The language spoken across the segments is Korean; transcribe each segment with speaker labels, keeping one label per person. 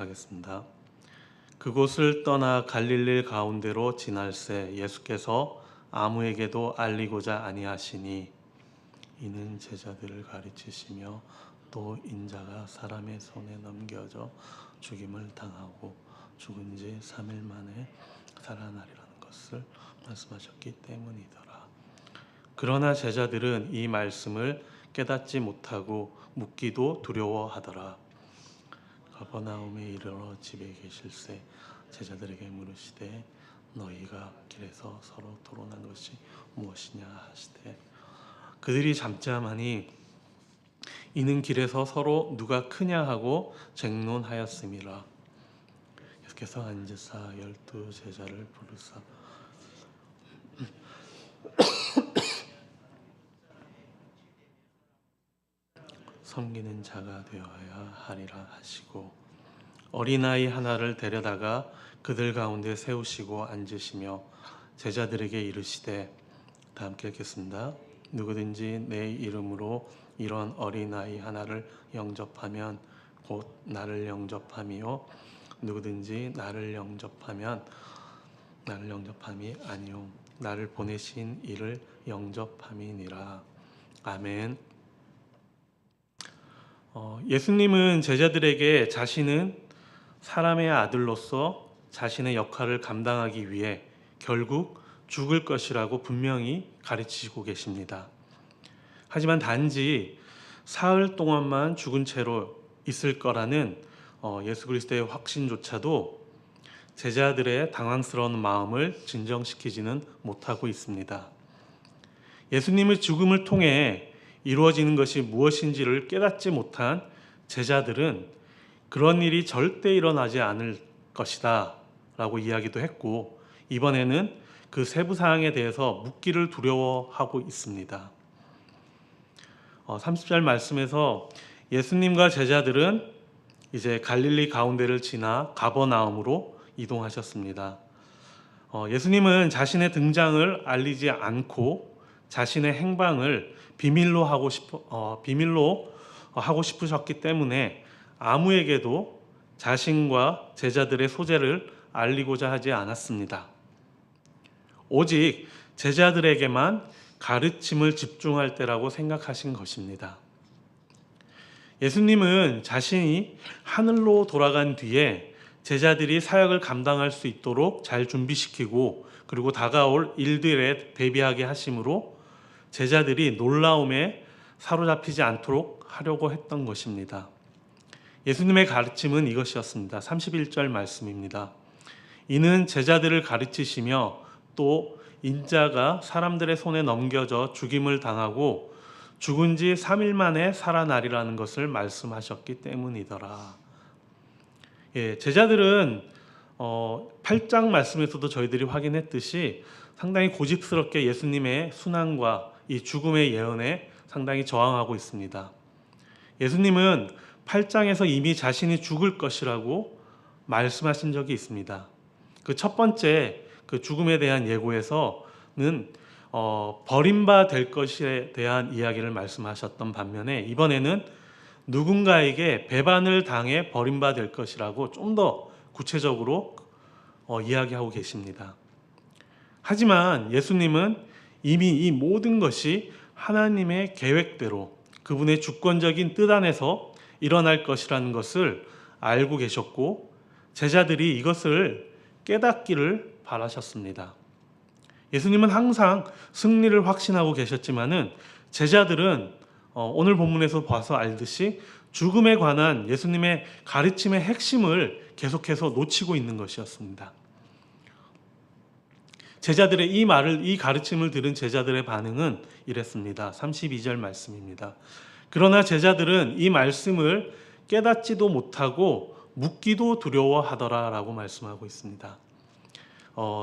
Speaker 1: 교독하겠습니다. 그곳을 떠나 갈릴리 가운데로 지날새 예수께서 아무에게도 알리고자 아니하시니 이는 제자들을 가르치시며 또 인자가 사람의 손에 넘겨져 죽임을 당하고 죽은 지 3일 만에 살아나리라는 것을 말씀하셨기 때문이더라. 그러나 제자들은 이 말씀을 깨닫지 못하고 묻기도 두려워하더라. 가버나움에 이르러 집에 계실새 제자들에게 물으시되 너희가 길에서 서로 토론한 것이 무엇이냐 하시되 그들이 잠잠하니 이는 길에서 서로 누가 크냐 하고 쟁론하였음이라. 예수께서 앉으사 12제자를 부르사 섬기는 자가 되어야 하리라 하시고 어린아이 하나를 데려다가 그들 가운데 세우시고 앉으시며 제자들에게 이르시되, 다 함께 읽겠습니다. 누구든지 내 이름으로 이런 어린아이 하나를 영접하면 곧 나를 영접함이요 누구든지 나를 영접하면 나를 영접함이 아니요 나를 보내신 이를 영접함이니라. 아멘. 예수님은 제자들에게 자신은 사람의 아들로서 자신의 역할을 감당하기 위해 결국 죽을 것이라고 분명히 가르치시고 계십니다. 하지만 단지 사흘 동안만 죽은 채로 있을 거라는 예수 그리스도의 확신조차도 제자들의 당황스러운 마음을 진정시키지는 못하고 있습니다. 예수님의 죽음을 통해 이루어지는 것이 무엇인지를 깨닫지 못한 제자들은 그런 일이 절대 일어나지 않을 것이다 라고 이야기도 했고, 이번에는 그 세부 사항에 대해서 묻기를 두려워하고 있습니다. 30절 말씀에서 예수님과 제자들은 이제 갈릴리 가운데를 지나 가버나움으로 이동하셨습니다. 예수님은 자신의 등장을 알리지 않고 자신의 행방을 비밀로 하고 싶으셨기 때문에 아무에게도 자신과 제자들의 소재를 알리고자 하지 않았습니다. 오직 제자들에게만 가르침을 집중할 때라고 생각하신 것입니다. 예수님은 자신이 하늘로 돌아간 뒤에 제자들이 사역을 감당할 수 있도록 잘 준비시키고 그리고 다가올 일들에 대비하게 하심으로 제자들이 놀라움에 사로잡히지 않도록 하려고 했던 것입니다. 예수님의 가르침은 이것이었습니다. 31절 말씀입니다. 이는 제자들을 가르치시며 또 인자가 사람들의 손에 넘겨져 죽임을 당하고 죽은 지 3일 만에 살아나리라는 것을 말씀하셨기 때문이더라. 제자들은 8장 말씀에서도 저희들이 확인했듯이 상당히 고집스럽게 예수님의 순환과 이 죽음의 예언에 상당히 저항하고 있습니다. 예수님은 8장에서 이미 자신이 죽을 것이라고 말씀하신 적이 있습니다. 그 첫 번째 그 죽음에 대한 예고에서는 버림받을 것에 대한 이야기를 말씀하셨던 반면에 이번에는 누군가에게 배반을 당해 버림받을 것이라고 좀 더 구체적으로 이야기하고 계십니다. 하지만 예수님은 이미 이 모든 것이 하나님의 계획대로 그분의 주권적인 뜻 안에서 일어날 것이라는 것을 알고 계셨고 제자들이 이것을 깨닫기를 바라셨습니다. 예수님은 항상 승리를 확신하고 계셨지만은 제자들은 오늘 본문에서 봐서 알듯이 죽음에 관한 예수님의 가르침의 핵심을 계속해서 놓치고 있는 것이었습니다. 제자들의 이 가르침을 들은 제자들의 반응은 이랬습니다. 32절 말씀입니다. 그러나 제자들은 이 말씀을 깨닫지도 못하고 묻기도 두려워하더라 라고 말씀하고 있습니다.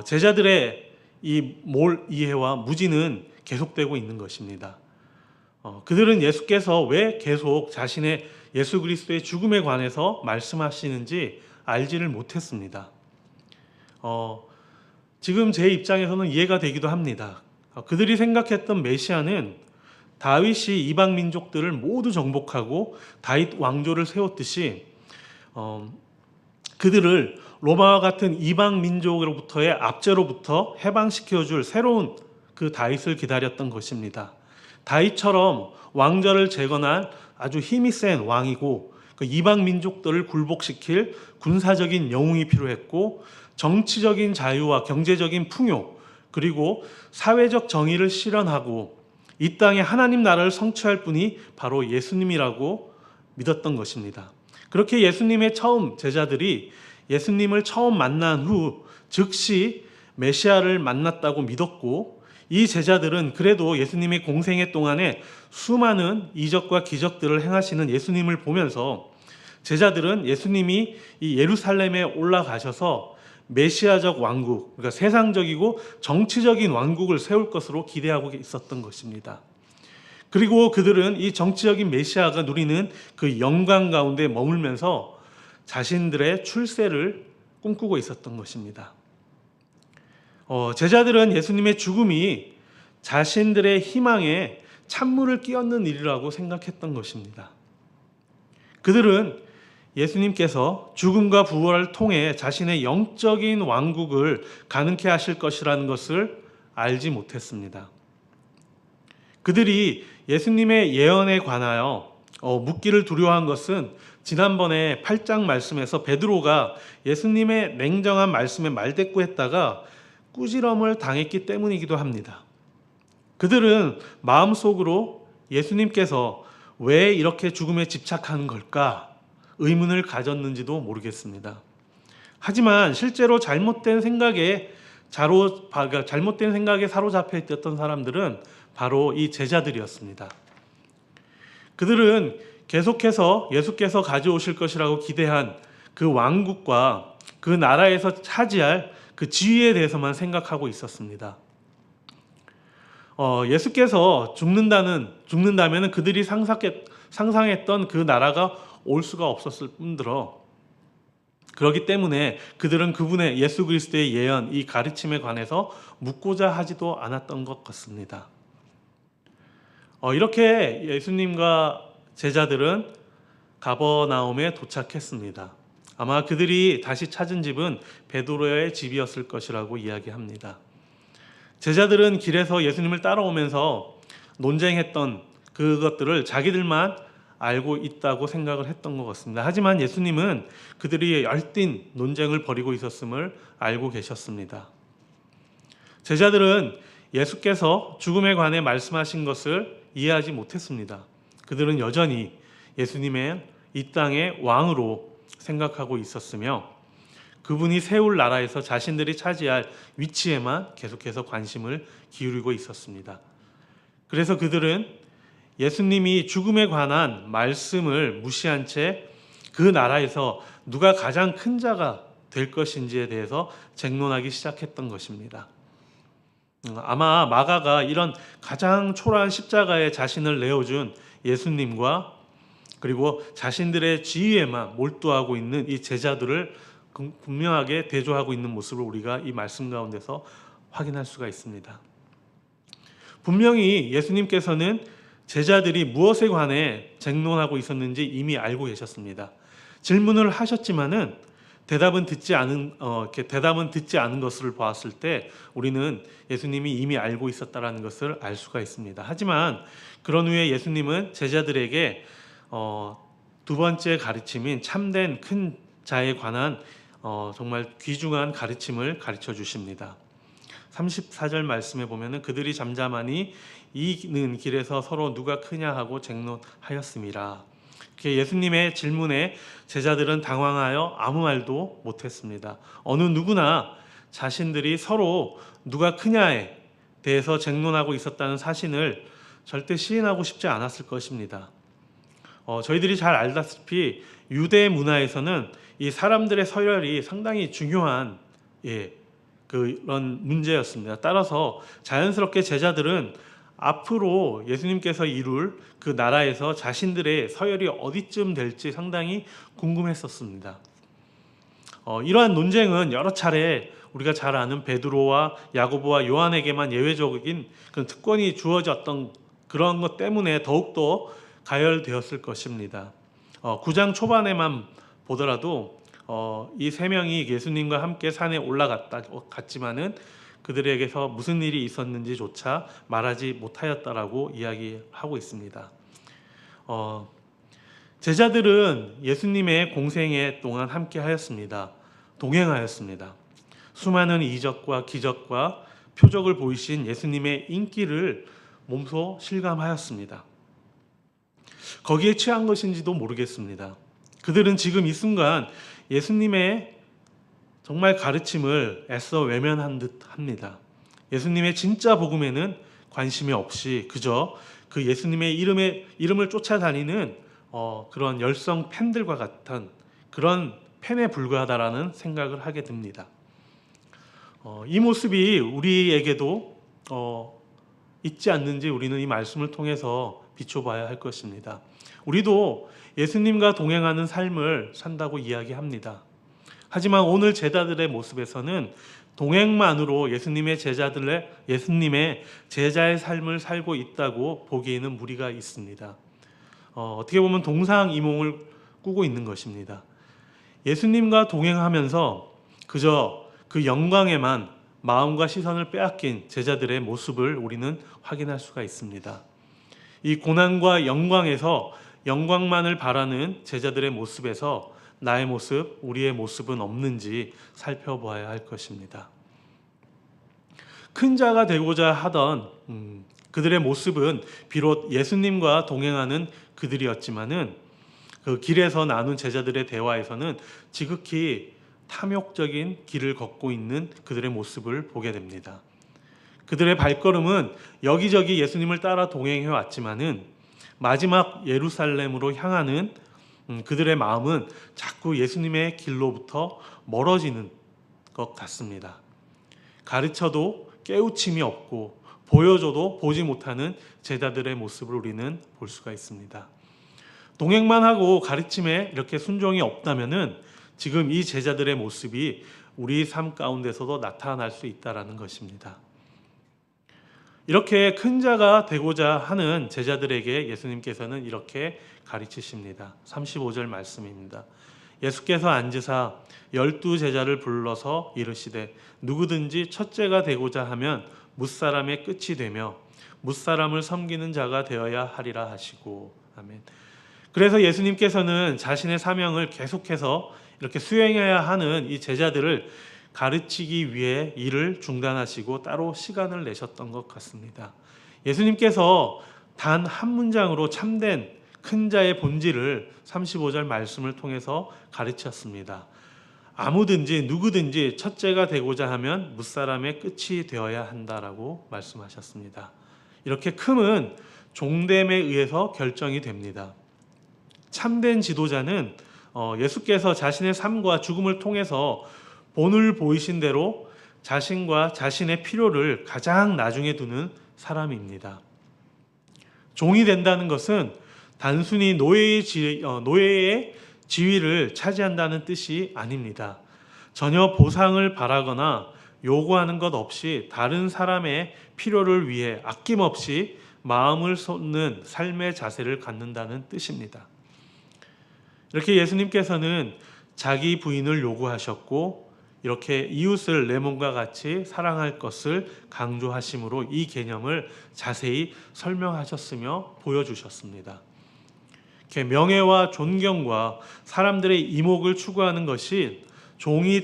Speaker 1: 제자들의 이 이해와 무지는 계속되고 있는 것입니다. 그들은 예수께서 왜 계속 자신의 예수 그리스도의 죽음에 관해서 말씀하시는지 알지를 못했습니다. 지금 제 입장에서는 이해가 되기도 합니다. 그들이 생각했던 메시아는 다윗이 이방 민족들을 모두 정복하고 다윗 왕조를 세웠듯이 그들을 로마와 같은 이방 민족으로부터의 압제로부터 해방시켜줄 새로운 그 다윗을 기다렸던 것입니다. 다윗처럼 왕좌를 재건할 아주 힘이 센 왕이고 그 이방 민족들을 굴복시킬 군사적인 영웅이 필요했고 정치적인 자유와 경제적인 풍요 그리고 사회적 정의를 실현하고 이 땅에 하나님 나라를 성취할 분이 바로 예수님이라고 믿었던 것입니다. 그렇게 예수님의 처음 제자들이 예수님을 처음 만난 후 즉시 메시아를 만났다고 믿었고 이 제자들은 그래도 예수님의 공생애 동안에 수많은 이적과 기적들을 행하시는 예수님을 보면서 제자들은 예수님이 이 예루살렘에 올라가셔서 메시아적 왕국, 그러니까 세상적이고 정치적인 왕국을 세울 것으로 기대하고 있었던 것입니다. 그리고 그들은 이 정치적인 메시아가 누리는 그 영광 가운데 머물면서 자신들의 출세를 꿈꾸고 있었던 것입니다. 제자들은 예수님의 죽음이 자신들의 희망에 찬물을 끼얹는 일이라고 생각했던 것입니다. 그들은 예수님께서 죽음과 부활을 통해 자신의 영적인 왕국을 가능케 하실 것이라는 것을 알지 못했습니다. 그들이 예수님의 예언에 관하여 묻기를 두려워한 것은 지난번에 8장 말씀에서 베드로가 예수님의 냉정한 말씀에 말대꾸했다가 꾸지람을 당했기 때문이기도 합니다. 그들은 마음속으로 예수님께서 왜 이렇게 죽음에 집착하는 걸까 의문을 가졌는지도 모르겠습니다. 하지만 실제로 잘못된 생각에 사로잡혀 있었던 사람들은 바로 이 제자들이었습니다. 그들은 계속해서 예수께서 가져오실 것이라고 기대한 그 왕국과 그 나라에서 차지할 그 지위에 대해서만 생각하고 있었습니다. 예수께서 죽는다면 그들이 상상했던 그 나라가 올 수가 없었을 뿐더러 그렇기 때문에 그들은 그분의 예수 그리스도의 예언, 이 가르침에 관해서 묻고자 하지도 않았던 것 같습니다. 이렇게 예수님과 제자들은 가버나움에 도착했습니다. 아마 그들이 다시 찾은 집은 베드로의 집이었을 것이라고 이야기합니다. 제자들은 길에서 예수님을 따라오면서 논쟁했던 그것들을 자기들만 알고 있다고 생각을 했던 것 같습니다. 하지만 예수님은 그들이 열띤 논쟁을 벌이고 있었음을 알고 계셨습니다. 제자들은 예수께서 죽음에 관해 말씀하신 것을 이해하지 못했습니다. 그들은 여전히 예수님의 이 땅의 왕으로 생각하고 있었으며 그분이 세울 나라에서 자신들이 차지할 위치에만 계속해서 관심을 기울이고 있었습니다. 그래서 그들은 예수님이 죽음에 관한 말씀을 무시한 채 그 나라에서 누가 가장 큰 자가 될 것인지에 대해서 쟁론하기 시작했던 것입니다. 아마 마가가 이런 가장 초라한 십자가에 자신을 내어준 예수님과 그리고 자신들의 지위에만 몰두하고 있는 이 제자들을 분명하게 대조하고 있는 모습을 우리가 이 말씀 가운데서 확인할 수가 있습니다. 분명히 예수님께서는 제자들이 무엇에 관해 쟁론하고 있었는지 이미 알고 계셨습니다. 질문을 하셨지만은 대답은 듣지 않은 것을 보았을 때 우리는 예수님이 이미 알고 있었다라는 것을 알 수가 있습니다. 하지만 그런 후에 예수님은 제자들에게 두 번째 가르침인 참된 큰 자에 관한 정말 귀중한 가르침을 가르쳐 주십니다. 34절 말씀에 보면은 그들이 잠잠하니 이는 길에서 서로 누가 크냐 하고 쟁론하였음이라. 예수님의 질문에 제자들은 당황하여 아무 말도 못했습니다. 어느 누구나 자신들이 서로 누가 크냐에 대해서 쟁론하고 있었다는 사실을 절대 시인하고 싶지 않았을 것입니다. 저희들이 잘 알다시피 유대 문화에서는 이 사람들의 서열이 상당히 중요한 그런 문제였습니다. 따라서 자연스럽게 제자들은 앞으로 예수님께서 이룰 그 나라에서 자신들의 서열이 어디쯤 될지 상당히 궁금했었습니다. 이러한 논쟁은 여러 차례 우리가 잘 아는 베드로와 야고보와 요한에게만 예외적인 그런 특권이 주어졌던 그런 것 때문에 더욱더 가열되었을 것입니다. 9장 초반에만 보더라도 이 세 명이 예수님과 함께 산에 갔지만은 그들에게서 무슨 일이 있었는지조차 말하지 못하였다라고 이야기하고 있습니다. 제자들은 예수님의 공생애 동안 함께 하였습니다. 동행하였습니다. 수많은 이적과 기적과 표적을 보이신 예수님의 인기를 몸소 실감하였습니다. 거기에 취한 것인지도 모르겠습니다. 그들은 지금 이 순간 예수님의 정말 가르침을 애써 외면한 듯 합니다. 예수님의 진짜 복음에는 관심이 없이 그저 그 예수님의 이름을 쫓아다니는 그런 열성 팬들과 같은 그런 팬에 불과하다라는 생각을 하게 됩니다. 이 모습이 우리에게도 있지 않는지 우리는 이 말씀을 통해서 비춰봐야 할 것입니다. 우리도 예수님과 동행하는 삶을 산다고 이야기합니다. 하지만 오늘 제자들의 모습에서는 동행만으로 예수님의 제자의 삶을 살고 있다고 보기에는 무리가 있습니다. 어떻게 보면 동상이몽을 꾸고 있는 것입니다. 예수님과 동행하면서 그저 그 영광에만 마음과 시선을 빼앗긴 제자들의 모습을 우리는 확인할 수가 있습니다. 이 고난과 영광에서 영광만을 바라는 제자들의 모습에서 나의 모습, 우리의 모습은 없는지 살펴보아야 할 것입니다. 큰 자가 되고자 하던 그들의 모습은 비록 예수님과 동행하는 그들이었지만은 그 길에서 나눈 제자들의 대화에서는 지극히 탐욕적인 길을 걷고 있는 그들의 모습을 보게 됩니다. 그들의 발걸음은 여기저기 예수님을 따라 동행해 왔지만은 마지막 예루살렘으로 향하는 그들의 마음은 자꾸 예수님의 길로부터 멀어지는 것 같습니다. 가르쳐도 깨우침이 없고 보여줘도 보지 못하는 제자들의 모습을 우리는 볼 수가 있습니다. 동행만 하고 가르침에 이렇게 순종이 없다면은 지금 이 제자들의 모습이 우리 삶 가운데서도 나타날 수 있다라는 것입니다. 이렇게 큰 자가 되고자 하는 제자들에게 예수님께서는 이렇게 가르치십니다. 35절 말씀입니다. 예수께서 앉으사 12제자를 불러서 이르시되 누구든지 첫째가 되고자 하면 뭇사람의 끝이 되며 뭇사람을 섬기는 자가 되어야 하리라 하시고. 아멘. 그래서 예수님께서는 자신의 사명을 계속해서 이렇게 수행해야 하는 이 제자들을 가르치기 위해 일을 중단하시고 따로 시간을 내셨던 것 같습니다. 예수님께서 단 한 문장으로 참된 큰 자의 본질을 35절 말씀을 통해서 가르쳤습니다. 아무든지 누구든지 첫째가 되고자 하면 뭇사람의 끝이 되어야 한다라고 말씀하셨습니다. 이렇게 크면 종됨에 의해서 결정이 됩니다. 참된 지도자는 예수께서 자신의 삶과 죽음을 통해서 본을 보이신 대로 자신과 자신의 필요를 가장 나중에 두는 사람입니다. 종이 된다는 것은 단순히 노예의 지위를 차지한다는 뜻이 아닙니다. 전혀 보상을 바라거나 요구하는 것 없이 다른 사람의 필요를 위해 아낌없이 마음을 쏟는 삶의 자세를 갖는다는 뜻입니다. 이렇게 예수님께서는 자기 부인을 요구하셨고 이렇게 이웃을 내 몸과 같이 사랑할 것을 강조하심으로 이 개념을 자세히 설명하셨으며 보여주셨습니다. 명예와 존경과 사람들의 이목을 추구하는 것이 종이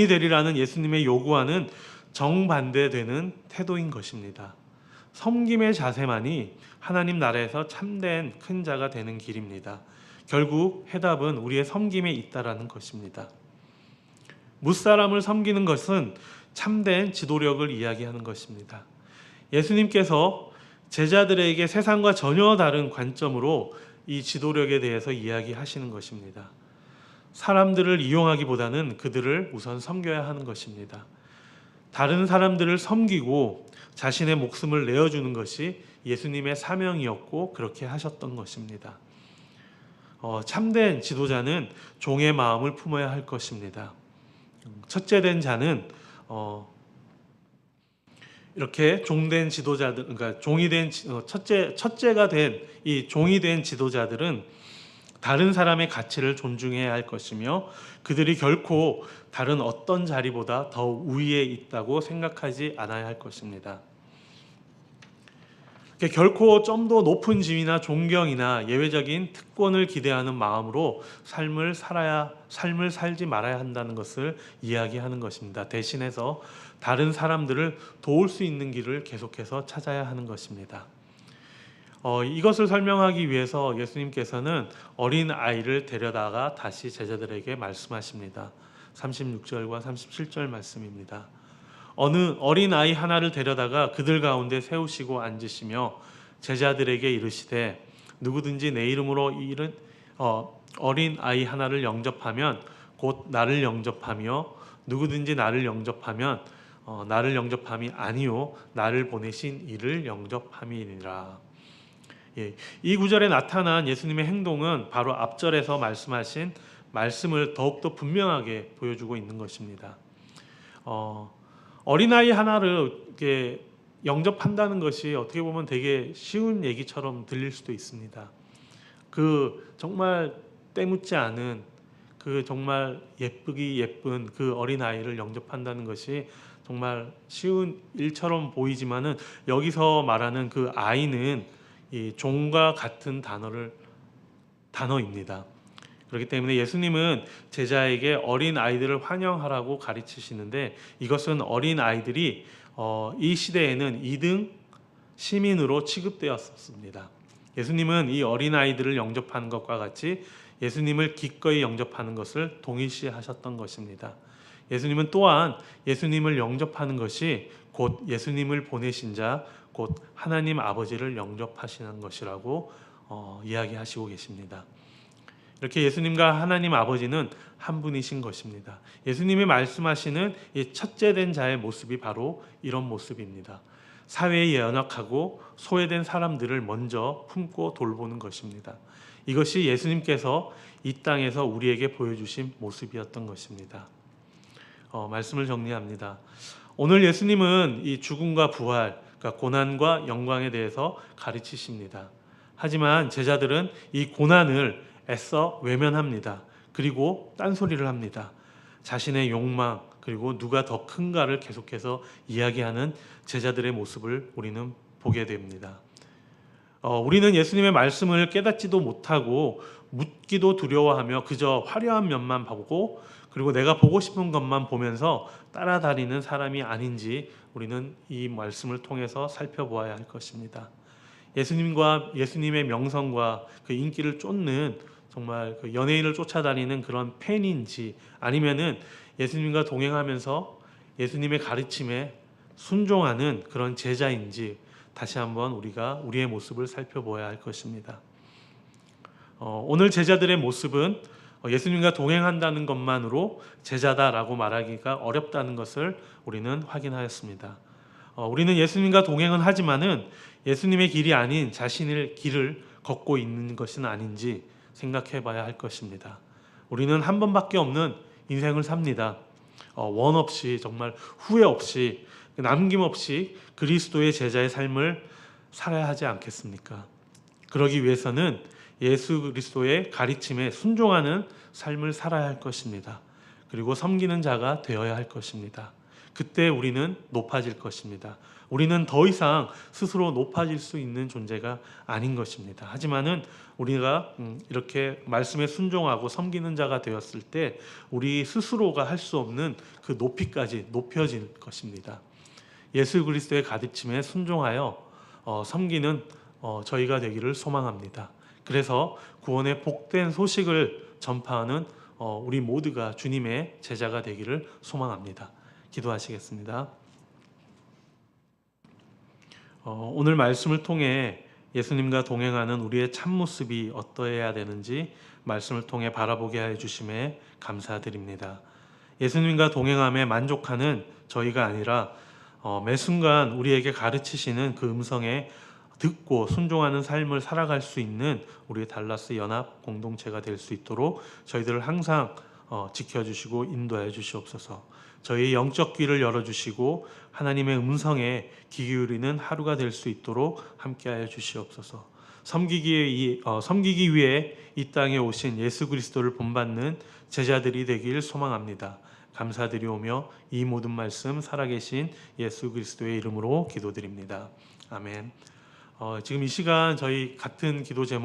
Speaker 1: 되리라는 예수님의 요구와는 정반대되는 태도인 것입니다. 섬김의 자세만이 하나님 나라에서 참된 큰 자가 되는 길입니다. 결국 해답은 우리의 섬김에 있다라는 것입니다. 뭇사람을 섬기는 것은 참된 지도력을 이야기하는 것입니다. 예수님께서 제자들에게 세상과 전혀 다른 관점으로 이 지도력에 대해서 이야기하시는 것입니다. 사람들을 이용하기보다는 그들을 우선 섬겨야 하는 것입니다. 다른 사람들을 섬기고 자신의 목숨을 내어주는 것이 예수님의 사명이었고 그렇게 하셨던 것입니다. 참된 지도자는 종의 마음을 품어야 할 것입니다. 첫째 된 자는 이렇게 종된 지도자들, 그러니까 종이 된 첫째가 된 이 종이 된 지도자들은 다른 사람의 가치를 존중해야 할 것이며 그들이 결코 다른 어떤 자리보다 더 우위에 있다고 생각하지 않아야 할 것입니다. 결코 좀 더 높은 지위나 존경이나 예외적인 특권을 기대하는 마음으로 삶을 살지 말아야 한다는 것을 이야기하는 것입니다. 대신해서 다른 사람들을 도울 수 있는 길을 계속해서 찾아야 하는 것입니다. 이것을 설명하기 위해서 예수님께서는 어린 아이를 데려다가 다시 제자들에게 말씀하십니다. 36절과 37절 말씀입니다. 어느 어린 아이 하나를 데려다가 그들 가운데 세우시고 앉으시며 제자들에게 이르시되 누구든지 내 이름으로 어린 아이 하나를 영접하면 곧 나를 영접하며 누구든지 나를 영접하면 나를 영접함이 아니요 나를 보내신 이를 영접함이니라. 이 구절에 나타난 예수님의 행동은 바로 앞절에서 말씀하신 말씀을 더욱더 분명하게 보여주고 있는 것입니다. 어린아이 하나를 이렇게 영접한다는 것이 어떻게 보면 되게 쉬운 얘기처럼 들릴 수도 있습니다. 그 정말 때묻지 않은 그 정말 예쁘기 예쁜 그 어린아이를 영접한다는 것이 정말 쉬운 일처럼 보이지만은 여기서 말하는 그 아이는 이 종과 같은 단어입니다. 그렇기 때문에 예수님은 제자에게 어린 아이들을 환영하라고 가르치시는데 이것은 어린 아이들이 이 시대에는 2등 시민으로 취급되었습니다. 예수님은 이 어린 아이들을 영접하는 것과 같이 예수님을 기꺼이 영접하는 것을 동일시하셨던 것입니다. 예수님은 또한 예수님을 영접하는 것이 곧 예수님을 보내신 자, 곧 하나님 아버지를 영접하시는 것이라고 이야기하시고 계십니다. 이렇게 예수님과 하나님 아버지는 한 분이신 것입니다. 예수님이 말씀하시는 이 첫째된 자의 모습이 바로 이런 모습입니다. 사회에 연약하고 소외된 사람들을 먼저 품고 돌보는 것입니다. 이것이 예수님께서 이 땅에서 우리에게 보여주신 모습이었던 것입니다. 말씀을 정리합니다. 오늘 예수님은 이 죽음과 부활, 그러니까 고난과 영광에 대해서 가르치십니다. 하지만 제자들은 이 고난을 애써 외면합니다. 그리고 딴소리를 합니다. 자신의 욕망 그리고 누가 더 큰가를 계속해서 이야기하는 제자들의 모습을 우리는 보게 됩니다. 우리는 예수님의 말씀을 깨닫지도 못하고 묻기도 두려워하며 그저 화려한 면만 보고 그리고 내가 보고 싶은 것만 보면서 따라다니는 사람이 아닌지 우리는 이 말씀을 통해서 살펴보아야 할 것입니다. 예수님의 명성과 그 인기를 쫓는 정말 그 연예인을 쫓아다니는 그런 팬인지 아니면은 예수님과 동행하면서 예수님의 가르침에 순종하는 그런 제자인지 다시 한번 우리가 우리의 모습을 살펴보아야 할 것입니다. 오늘 제자들의 모습은 예수님과 동행한다는 것만으로 제자다라고 말하기가 어렵다는 것을 우리는 확인하였습니다. 우리는 예수님과 동행은 하지만은 예수님의 길이 아닌 자신의 길을 걷고 있는 것은 아닌지 생각해 봐야 할 것입니다. 우리는 한 번밖에 없는 인생을 삽니다. 원 없이 정말 후회 없이 남김없이 그리스도의 제자의 삶을 살아야 하지 않겠습니까? 그러기 위해서는 예수 그리스도의 가르침에 순종하는 삶을 살아야 할 것입니다. 그리고 섬기는 자가 되어야 할 것입니다. 그때 우리는 높아질 것입니다. 우리는 더 이상 스스로 높아질 수 있는 존재가 아닌 것입니다. 하지만은 우리가 이렇게 말씀에 순종하고 섬기는 자가 되었을 때 우리 스스로가 할 수 없는 그 높이까지 높여질 것입니다. 예수 그리스도의 가르침에 순종하여 섬기는 저희가 되기를 소망합니다. 그래서 구원의 복된 소식을 전파하는 우리 모두가 주님의 제자가 되기를 소망합니다. 기도하시겠습니다. 오늘 말씀을 통해 예수님과 동행하는 우리의 참모습이 어떠해야 되는지 말씀을 통해 바라보게 해 주심에 감사드립니다. 예수님과 동행함에 만족하는 저희가 아니라 매 순간 우리에게 가르치시는 그 음성에 듣고 순종하는 삶을 살아갈 수 있는 우리 달라스 연합 공동체가 될 수 있도록 저희들을 항상 지켜주시고 인도해 주시옵소서. 저희의 영적 귀를 열어주시고 하나님의 음성에 귀 기울이는 하루가 될 수 있도록 함께하여 주시옵소서. 섬기기 위해 이 땅에 오신 예수 그리스도를 본받는 제자들이 되길 소망합니다. 감사드리오며 이 모든 말씀 살아계신 예수 그리스도의 이름으로 기도드립니다. 아멘. 지금 이 시간 저희 같은 기도 제목